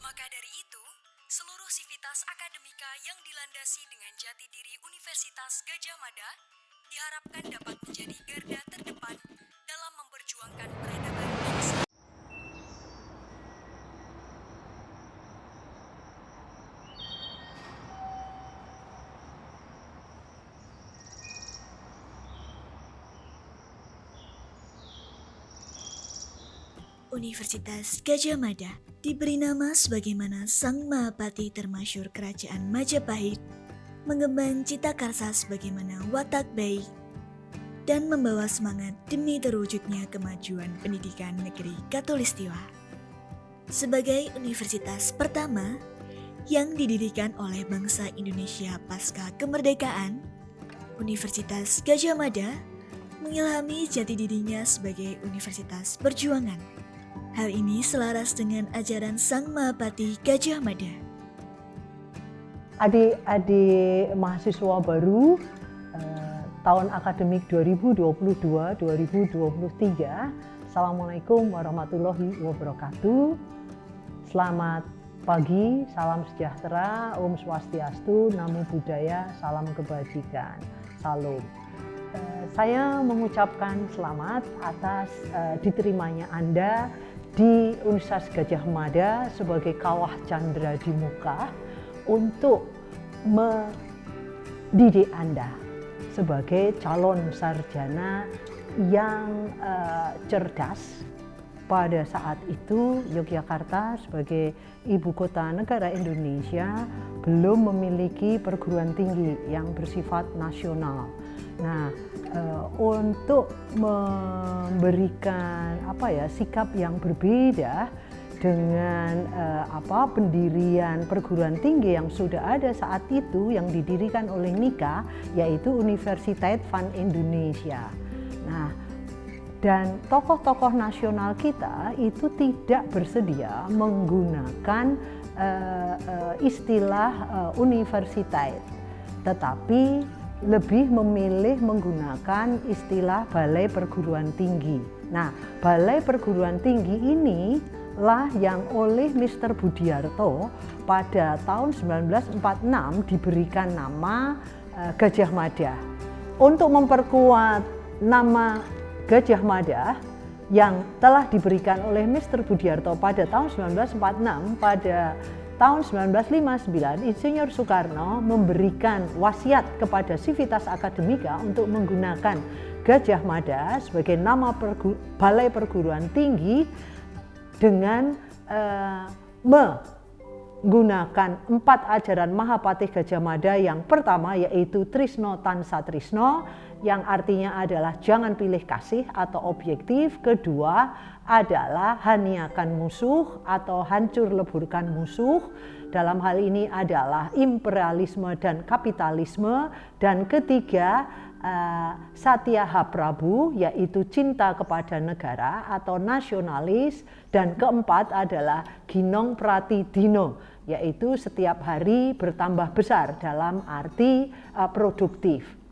Maka dari itu, seluruh sivitas akademika yang dilandasi dengan jati diri Universitas Gadjah Mada diharapkan dapat menjadi garda terdepan dalam memperjuangkan peradaban bangsa. Universitas Gadjah Mada diberi nama sebagaimana Sang Mahapati termasyhur Kerajaan Majapahit, mengemban cita karsa sebagaimana watak baik, dan membawa semangat demi terwujudnya kemajuan pendidikan negeri Katulistiwa. Sebagai universitas pertama yang didirikan oleh bangsa Indonesia pasca kemerdekaan, Universitas Gadjah Mada mengilhami jati dirinya sebagai universitas perjuangan. Hal ini selaras dengan ajaran Sang Mahapati Gadjah Mada. Adik-adik mahasiswa baru tahun akademik 2022-2023, Assalamualaikum warahmatullahi wabarakatuh. Selamat pagi, salam sejahtera, Om Swastiastu, Namo Buddhaya, salam kebajikan, salam. Saya mengucapkan selamat atas diterimanya Anda di Universitas Gadjah Mada sebagai kawah candra di muka untuk mendidik Anda sebagai calon sarjana yang cerdas. Pada saat itu Yogyakarta sebagai ibu kota negara Indonesia belum memiliki perguruan tinggi yang bersifat nasional. Nah, untuk memberikan sikap yang berbeda dengan pendirian perguruan tinggi yang sudah ada saat itu yang didirikan oleh NIKA, yaitu Universiteit van Indonesia. Nah, dan tokoh-tokoh nasional kita itu tidak bersedia menggunakan istilah universiteit, tetapi lebih memilih menggunakan istilah balai perguruan tinggi. Nah, balai perguruan tinggi ini lah yang oleh Mr. Budiarto pada tahun 1946 diberikan nama Gadjah Mada. Untuk memperkuat nama Gadjah Mada yang telah diberikan oleh Mr. Budiarto pada tahun 1946, pada tahun 1959 Insinyur Soekarno memberikan wasiat kepada Sivitas Akademika untuk menggunakan Gadjah Mada sebagai nama balai perguruan tinggi dengan menggunakan 4 ajaran Mahapatih Gadjah Mada. Yang pertama yaitu Trisno Tansa Trisno, yang artinya adalah jangan pilih kasih atau objektif. Kedua adalah haniakan musuh atau hancur leburkan musuh. Dalam hal ini adalah imperialisme dan kapitalisme. Dan ketiga Satyaha Prabu, yaitu cinta kepada negara atau nasionalis. Dan keempat adalah Ginong Prati Dino, yaitu setiap hari bertambah besar dalam arti produktif.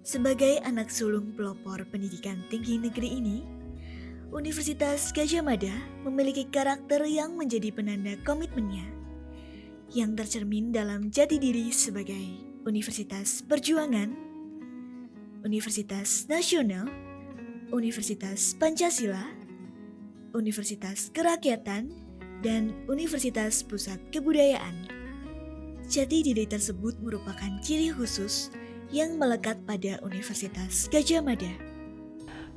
Sebagai anak sulung pelopor pendidikan tinggi negeri ini, Universitas Gadjah Mada memiliki karakter yang menjadi penanda komitmennya, yang tercermin dalam jati diri sebagai Universitas Perjuangan, Universitas Nasional, Universitas Pancasila, Universitas Kerakyatan, dan Universitas Pusat Kebudayaan. Jati diri tersebut merupakan ciri khusus yang melekat pada Universitas Gadjah Mada.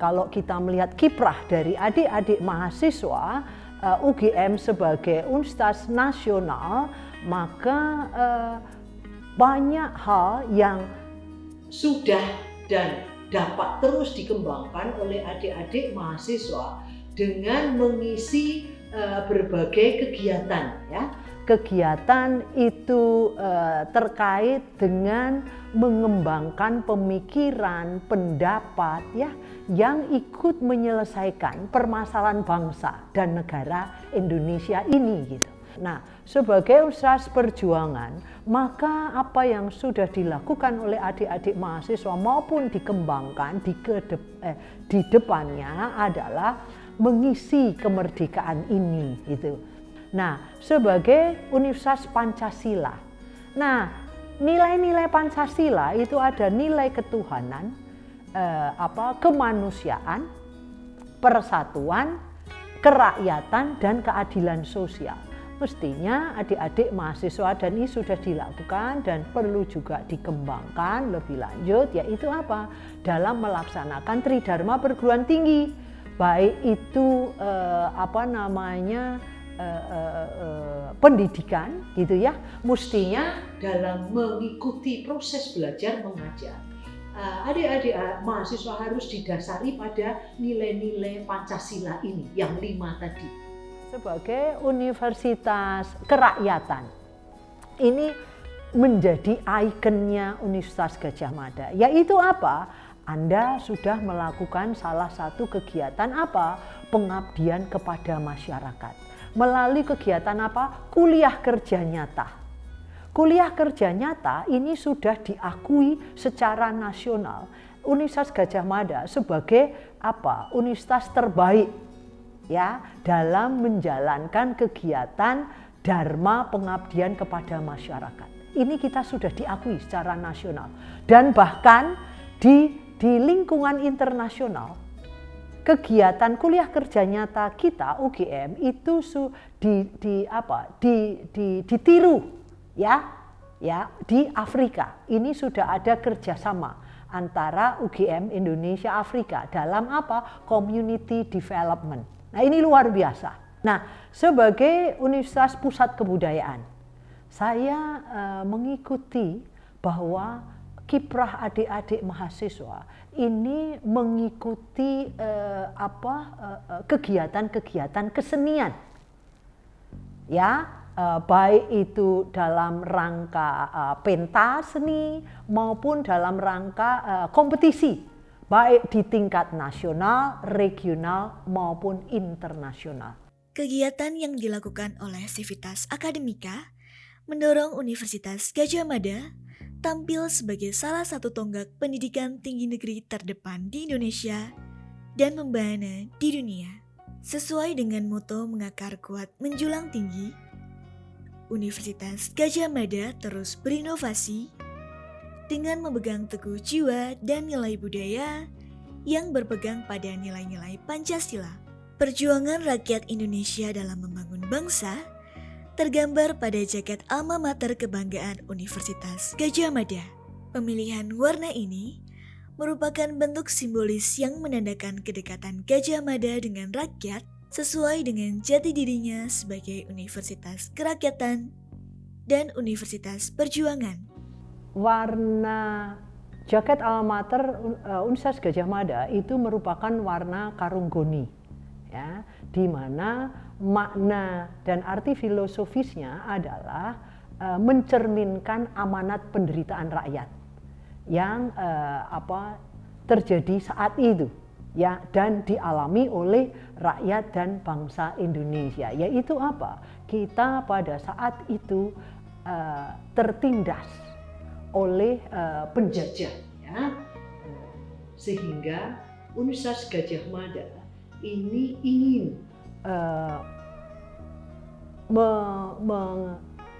Kalau kita melihat kiprah dari adik-adik mahasiswa UGM sebagai universitas nasional, maka banyak hal yang sudah dan dapat terus dikembangkan oleh adik-adik mahasiswa dengan mengisi berbagai kegiatan, ya. Kegiatan itu terkait dengan mengembangkan pemikiran, pendapat, ya, yang ikut menyelesaikan permasalahan bangsa dan negara Indonesia ini, gitu. Nah, sebagai Universitas Perjuangan, maka apa yang sudah dilakukan oleh adik-adik mahasiswa maupun dikembangkan di depannya adalah mengisi kemerdekaan ini gitu. Nah, sebagai Universitas Pancasila. Nah, nilai-nilai Pancasila itu ada nilai ketuhanan, kemanusiaan, persatuan, kerakyatan, dan keadilan sosial. Mestinya adik-adik mahasiswa dan ini sudah dilakukan dan perlu juga dikembangkan lebih lanjut, yaitu apa? Dalam melaksanakan Tridharma perguruan tinggi, baik itu pendidikan gitu ya, mestinya dalam mengikuti proses belajar mengajar. Adik-adik mahasiswa harus didasari pada nilai-nilai Pancasila ini, yang 5 tadi. Sebagai universitas kerakyatan, ini menjadi ikonnya Universitas Gadjah Mada. Yaitu apa? Anda sudah melakukan salah satu kegiatan apa? Pengabdian kepada masyarakat. Melalui kegiatan apa? Kuliah kerja nyata. Kuliah kerja nyata ini sudah diakui secara nasional. Universitas Gadjah Mada sebagai apa? Universitas terbaik ya dalam menjalankan kegiatan dharma pengabdian kepada masyarakat. Ini kita sudah diakui secara nasional dan bahkan di lingkungan internasional kegiatan kuliah kerja nyata kita UGM itu ditiru. Ya, di Afrika ini sudah ada kerjasama antara UGM Indonesia Afrika dalam apa? Community development. Nah, ini luar biasa. Nah, sebagai Universitas Pusat Kebudayaan, saya mengikuti bahwa kiprah adik-adik mahasiswa ini mengikuti kegiatan-kegiatan kesenian. Ya, baik itu dalam rangka pentas seni maupun dalam rangka kompetisi, baik di tingkat nasional, regional maupun internasional. Kegiatan yang dilakukan oleh Civitas Akademika mendorong Universitas Gadjah Mada tampil sebagai salah satu tonggak pendidikan tinggi negeri terdepan di Indonesia dan membahana di dunia. Sesuai dengan moto mengakar kuat menjulang tinggi, Universitas Gadjah Mada terus berinovasi dengan memegang teguh jiwa dan nilai budaya yang berpegang pada nilai-nilai Pancasila. Perjuangan rakyat Indonesia dalam membangun bangsa tergambar pada jaket alma mater kebanggaan Universitas Gadjah Mada. Pemilihan warna ini merupakan bentuk simbolis yang menandakan kedekatan Gadjah Mada dengan rakyat sesuai dengan jati dirinya sebagai universitas kerakyatan dan universitas perjuangan. Warna jaket alma mater Universitas Gadjah Mada itu merupakan warna karunggoni, ya, di mana makna dan arti filosofisnya adalah mencerminkan amanat penderitaan rakyat yang terjadi saat itu. Ya, dan dialami oleh rakyat dan bangsa Indonesia, yaitu apa? Kita pada saat itu tertindas oleh penjajah, ya, sehingga Universitas Gadjah Mada ini ingin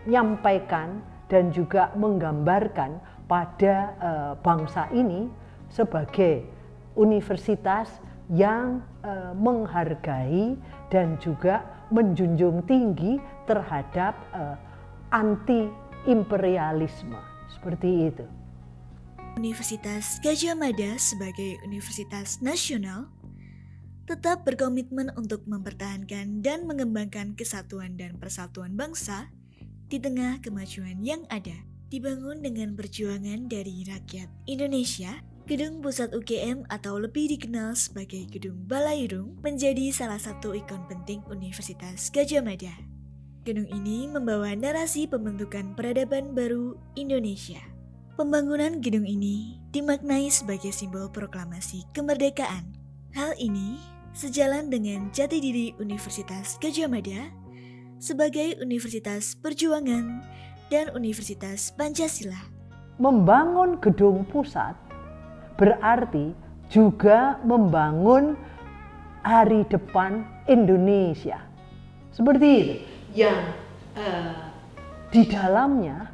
menyampaikan dan juga menggambarkan pada bangsa ini sebagai universitas yang menghargai dan juga menjunjung tinggi terhadap anti-imperialisme, seperti itu. Universitas Gadjah Mada sebagai universitas nasional tetap berkomitmen untuk mempertahankan dan mengembangkan kesatuan dan persatuan bangsa di tengah kemajuan yang ada. Dibangun dengan perjuangan dari rakyat Indonesia, Gedung Pusat UGM atau lebih dikenal sebagai Gedung Balairung menjadi salah satu ikon penting Universitas Gadjah Mada. Gedung ini membawa narasi pembentukan peradaban baru Indonesia. Pembangunan gedung ini dimaknai sebagai simbol proklamasi kemerdekaan. Hal ini sejalan dengan jati diri Universitas Gadjah Mada sebagai Universitas Perjuangan dan Universitas Pancasila. Membangun gedung pusat berarti juga membangun hari depan Indonesia. Seperti itu, yang di dalamnya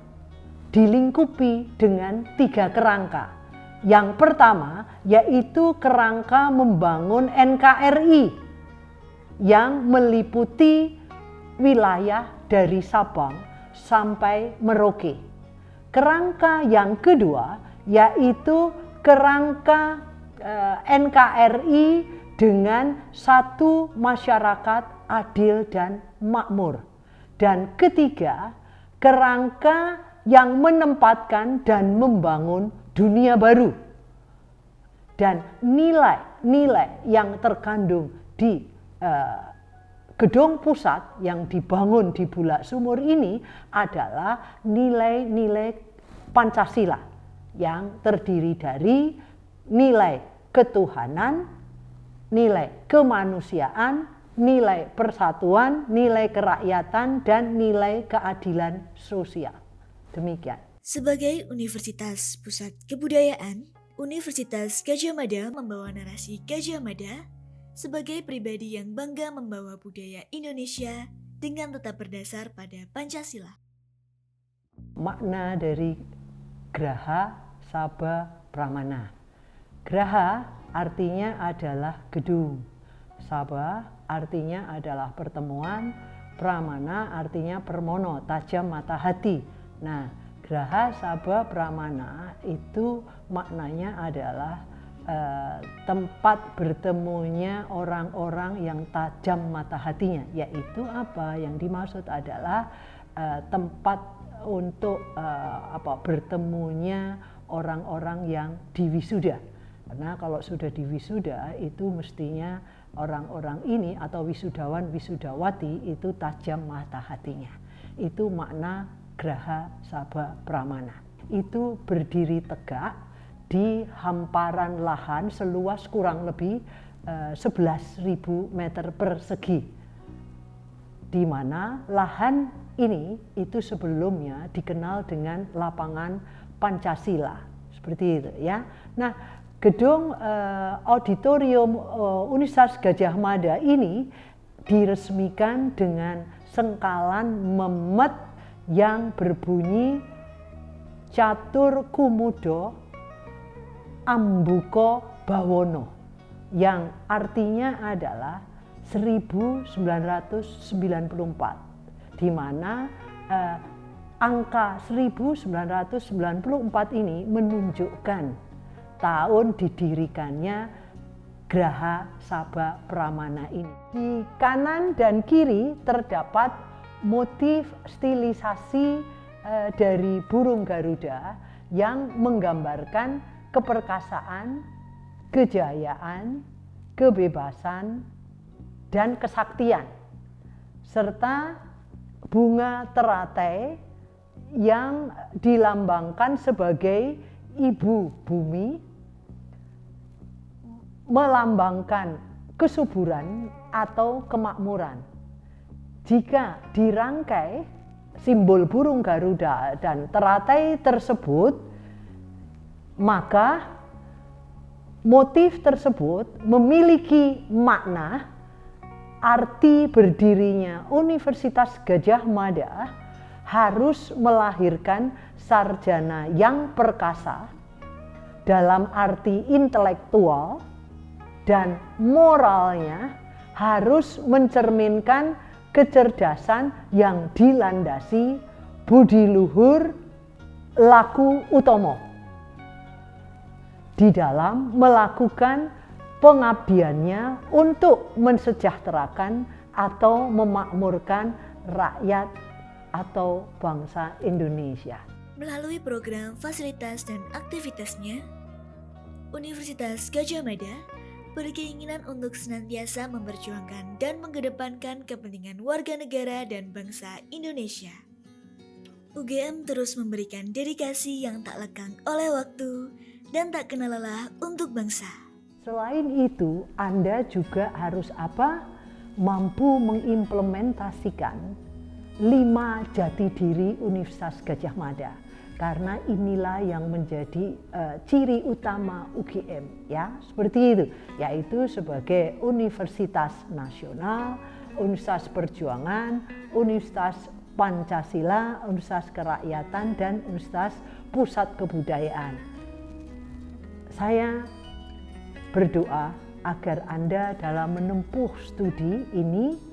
dilingkupi dengan 3 kerangka. Yang pertama yaitu kerangka membangun NKRI yang meliputi wilayah dari Sabang sampai Merauke. Kerangka yang kedua yaitu kerangka NKRI dengan satu masyarakat adil dan makmur. Dan ketiga, kerangka yang menempatkan dan membangun dunia baru. Dan nilai-nilai yang terkandung di gedung pusat yang dibangun di Bulak Sumur ini adalah nilai-nilai Pancasila yang terdiri dari nilai ketuhanan, nilai kemanusiaan, nilai persatuan, nilai kerakyatan, dan nilai keadilan sosial. Demikian. Sebagai Universitas Pusat Kebudayaan, Universitas Gadjah Mada membawa narasi Gadjah Mada sebagai pribadi yang bangga membawa budaya Indonesia dengan tetap berdasar pada Pancasila. Makna dari Graha Sabha Pramana. Graha artinya adalah gedung, Sabha artinya adalah pertemuan, Pramana artinya permono, tajam mata hati. Nah, Graha Sabha Pramana itu maknanya adalah tempat bertemunya orang-orang yang tajam mata hatinya, yaitu apa yang dimaksud adalah tempat untuk bertemunya orang-orang yang diwisuda. Karena kalau sudah diwisuda itu mestinya orang-orang ini atau wisudawan wisudawati itu tajam mata hatinya. Itu makna Graha Sabha Pramana. Itu berdiri tegak di hamparan lahan seluas kurang lebih 11.000 meter persegi, di mana lahan ini itu sebelumnya dikenal dengan lapangan Pancasila, seperti itu ya. Nah, gedung auditorium Universitas Gadjah Mada ini diresmikan dengan sengkalan memet yang berbunyi Catur Kumudo Ambuka Bawono, yang artinya adalah 1994, di mana angka 1994 ini menunjukkan tahun didirikannya Graha Sabha Pramana ini. Di kanan dan kiri terdapat motif stilisasi dari burung Garuda yang menggambarkan keperkasaan, kejayaan, kebebasan, dan kesaktian, serta bunga teratai yang dilambangkan sebagai ibu bumi, melambangkan kesuburan atau kemakmuran. Jika dirangkai simbol burung Garuda dan teratai tersebut, maka motif tersebut memiliki makna arti berdirinya Universitas Gadjah Mada harus melahirkan sarjana yang perkasa dalam arti intelektual, dan moralnya harus mencerminkan kecerdasan yang dilandasi budi luhur laku utomo di dalam melakukan pengabdiannya untuk mensejahterakan atau memakmurkan rakyat atau bangsa Indonesia. Melalui program fasilitas dan aktivitasnya, Universitas Gadjah Mada berkeinginan untuk senantiasa memperjuangkan dan mengedepankan kepentingan warga negara dan bangsa Indonesia. UGM terus memberikan dedikasi yang tak lekang oleh waktu dan tak kenal lelah untuk bangsa. Selain itu, Anda juga harus mampu mengimplementasikan 5 jati diri Universitas Gadjah Mada. Karena inilah yang menjadi ciri utama UGM, ya, seperti itu, yaitu sebagai universitas nasional, universitas perjuangan, universitas Pancasila, universitas kerakyatan, dan universitas pusat kebudayaan. Saya berdoa agar Anda dalam menempuh studi ini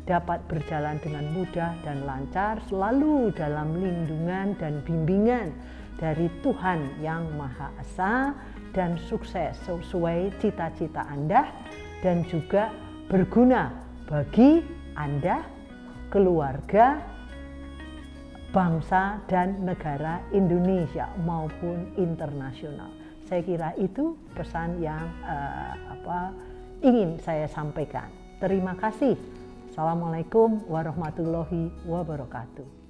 dapat berjalan dengan mudah dan lancar, selalu dalam lindungan dan bimbingan dari Tuhan Yang Maha Esa, dan sukses sesuai cita-cita Anda, dan juga berguna bagi Anda, keluarga, bangsa, dan negara Indonesia maupun internasional. Saya kira itu pesan yang ingin saya sampaikan. Terima kasih. Assalamualaikum warahmatullahi wabarakatuh.